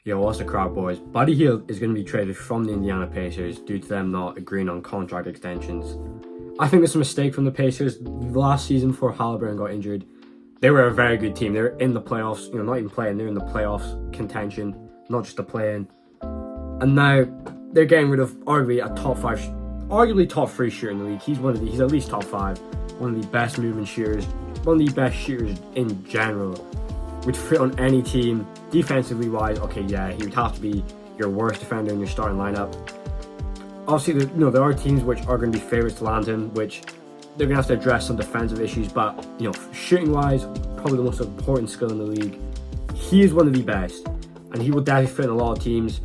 Yo, what's the crowd, boys? Buddy Hield is going to be traded from the Indiana Pacers due to them not agreeing on contract extensions. I think it's a mistake from the Pacers. Last season, before Halliburton got injured, they were a very good team. They were in the playoffs, not even playing. They're in the playoffs contention, not just a play-in. And now they're getting rid of arguably a top five, arguably top three shooter in the league. He's at least top five, one of the best movement shooters, one of the best shooters in general. Would fit on any team. Defensively wise, okay, yeah, he would have to be your worst defender in your starting lineup. Obviously, there are teams which are going to be favorites to land him, which they're going to have to address some defensive issues. But shooting wise, probably the most important skill in the league. He is one of the best, and he will definitely fit in a lot of teams.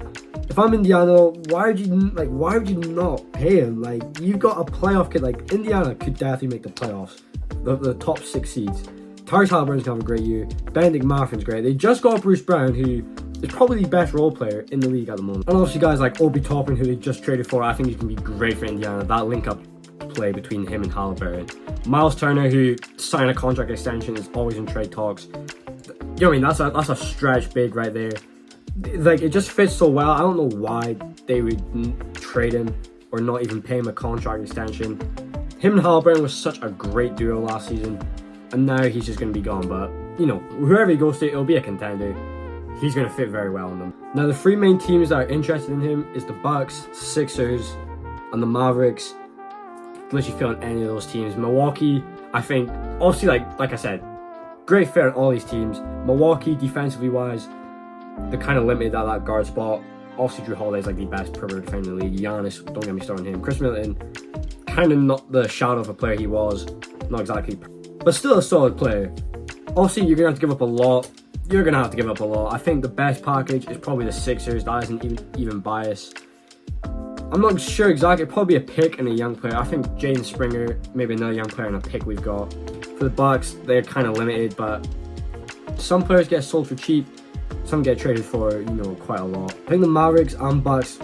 If I'm Indiana, why would you not pay him? Like, you've got a playoff kid. Like, Indiana could definitely make the playoffs, the top 6 seeds. Tyrese Halliburton's gonna have a great year. Benedict Mathurin's great. They just got Bruce Brown, who is probably the best role player in the league at the moment. And obviously guys like Obi Toppin, who they just traded for, I think he's gonna be great for Indiana. That link-up play between him and Halliburton. Miles Turner, who signed a contract extension, is always in trade talks. That's a stretch big right there. Like, it just fits so well. I don't know why they would trade him or not even pay him a contract extension. Him and Halliburton was such a great duo last season. And now he's just going to be gone. But, whoever he goes to, it'll be a contender. He's going to fit very well in them. Now, the 3 main teams that are interested in him is the Bucks, Sixers, and the Mavericks. Literally fit on any of those teams. Milwaukee, I think, obviously, like I said, great fit on all these teams. Milwaukee, defensively wise, they're kind of limited at that guard spot. Obviously, Drew Holiday's like the best perimeter defender in the league. Giannis, don't get me started on him. Chris Middleton, kind of not the shadow of a player he was. Not exactly, but still a solid player. Obviously, you're going to have to give up a lot. I think the best package is probably the Sixers. That isn't even biased. I'm not sure exactly. Probably a pick and a young player. I think Jaden Springer, maybe another young player and a pick we've got. For the Bucks, they're kind of limited, but some players get sold for cheap. Some get traded for, quite a lot. I think the Mavericks and Bucks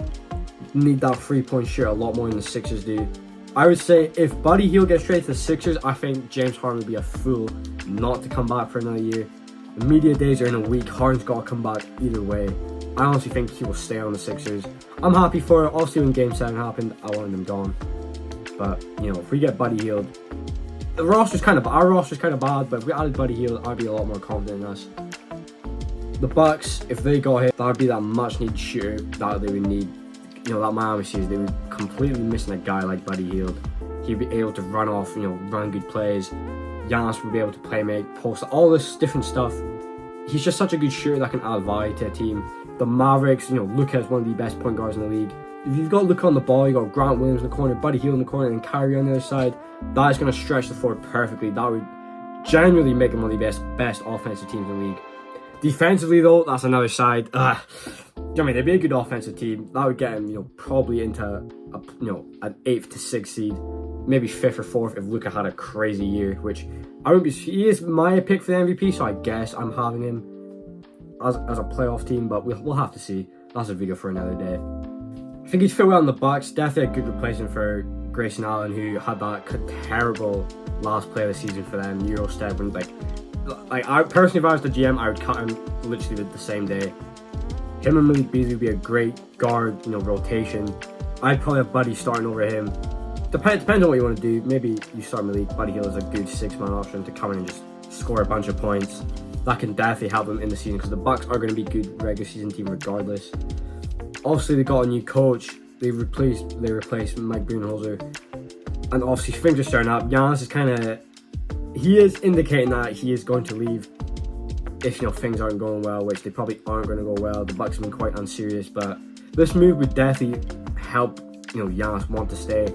need that 3-point shooter a lot more than the Sixers do. I would say if Buddy Hield gets traded to the Sixers, I think James Harden would be a fool not to come back for another year. The media days are in a week. Harden's got to come back either way. I honestly think he will stay on the Sixers. I'm happy for it. Obviously, when Game 7 happened, I wanted him gone. But, if we get Buddy Hield, our roster's kind of bad, but if we added Buddy Hield, I'd be a lot more confident in us. The Bucks, if they got hit, that would be that much-needed shooter that they would need. That Miami series, they were completely missing a guy like Buddy Hield. He'd be able to run off, run good plays. Giannis would be able to play make, post, all this different stuff. He's just such a good shooter that can add value to a team. The Mavericks, Luka is one of the best point guards in the league. If you've got Luka on the ball, you've got Grant Williams in the corner, Buddy Hield in the corner, and Kyrie on the other side, that is going to stretch the floor perfectly. That would genuinely make them one of the best offensive teams in the league. Defensively, though, that's another side. They'd be a good offensive team. That would get him, probably into an 8th to 6th seed, maybe 5th or 4th if Luka had a crazy year. Which I wouldn't be. He is my pick for the MVP, so I guess I'm having him as a playoff team. But we'll have to see. That's a video for another day. I think he'd fit well in the Bucks. Definitely a good replacement for Grayson Allen, who had that terrible last play of the season for them. Euro step when I personally, if I was the GM, I would cut him literally the same day. Him and Malik Beasley would be a great guard, rotation. I'd probably have Buddy starting over him. Depends on what you want to do. Maybe you start Malik. Buddy Hield is a good 6-man option to come in and just score a bunch of points. That can definitely help them in the season because the Bucks are going to be a good regular season team regardless. Obviously, they got a new coach. They replaced Mike Budenholzer, and obviously things are starting up. Giannis he is indicating that he is going to leave if things aren't going well, which they probably aren't going to go well. The Bucks have been quite unserious, but this move would definitely help Giannis want to stay.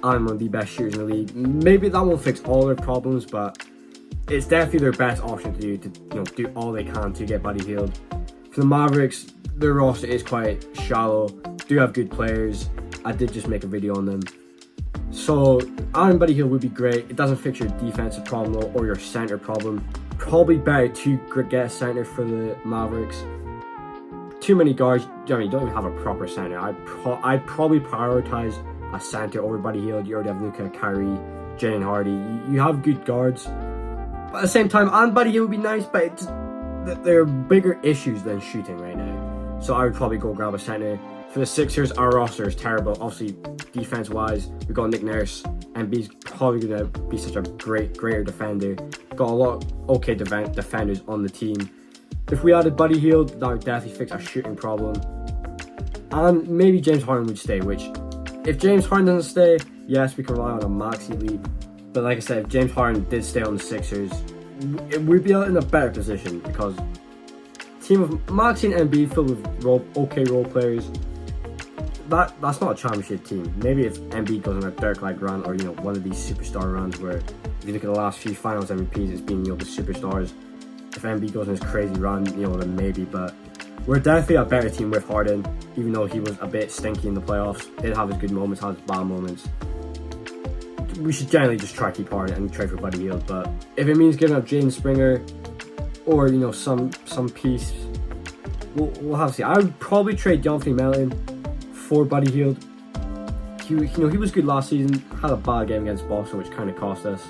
I'm one of the best shooters in the league. Maybe that won't fix all their problems, but it's definitely their best option to do all they can to get Buddy Hield. For the Mavericks, their roster is quite shallow. Do have good players. I did just make a video on them. So adding Buddy Hield would be great. It doesn't fix your defensive problem though, or your center problem. Probably better to get a center for the Mavericks. Too many guards. You don't even have a proper center. I'd probably prioritize a center over Buddy Hield. You already have Luka, Kyrie, Jalen Hardy. You have good guards. But at the same time, and Buddy Hield would be nice, but there are bigger issues than shooting right now. So I would probably go grab a center. For the Sixers, our roster is terrible. Obviously, defense-wise, we got Nick Nurse, and B's probably gonna be such a greater defender. Got a lot of okay defenders on the team. If we added Buddy Hield, that would definitely fix our shooting problem. And maybe James Harden would stay, which, if James Harden doesn't stay, yes, we can rely on a Maxey lead. But like I said, if James Harden did stay on the Sixers, we'd be in a better position, because team of Maxey and Embiid filled with okay role players, that's not a championship team. Maybe if Embiid goes on a Dirk-like run, or one of these superstar runs where, if you look at the last few Finals MVPs, it's been the superstars. If Embiid goes on his crazy run, then maybe. But we're definitely a better team with Harden, even though he was a bit stinky in the playoffs. Did have his good moments, had his bad moments. We should generally just try to keep Harden and trade for Buddy Hield. But if it means giving up Jaden Springer, or some piece, we'll have to see. I would probably trade De'Anthony Melton for Buddy Hield. He was good last season. Had a bad game against Boston, which kind of cost us.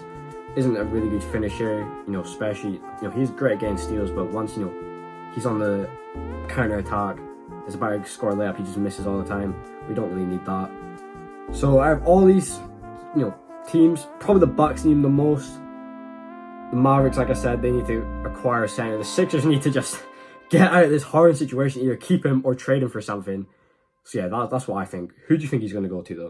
Isn't a really good finisher, especially he's great at getting steals, but once he's on the counter attack, it's about to score a layup, he just misses all the time. We don't really need that. So out of all these teams, probably the Bucks need him the most. The Mavericks, like I said, they need to acquire a center. The Sixers need to just get out of this Harden situation, either keep him or trade him for something. So yeah, that's what I think. Who do you think he's going to go to though?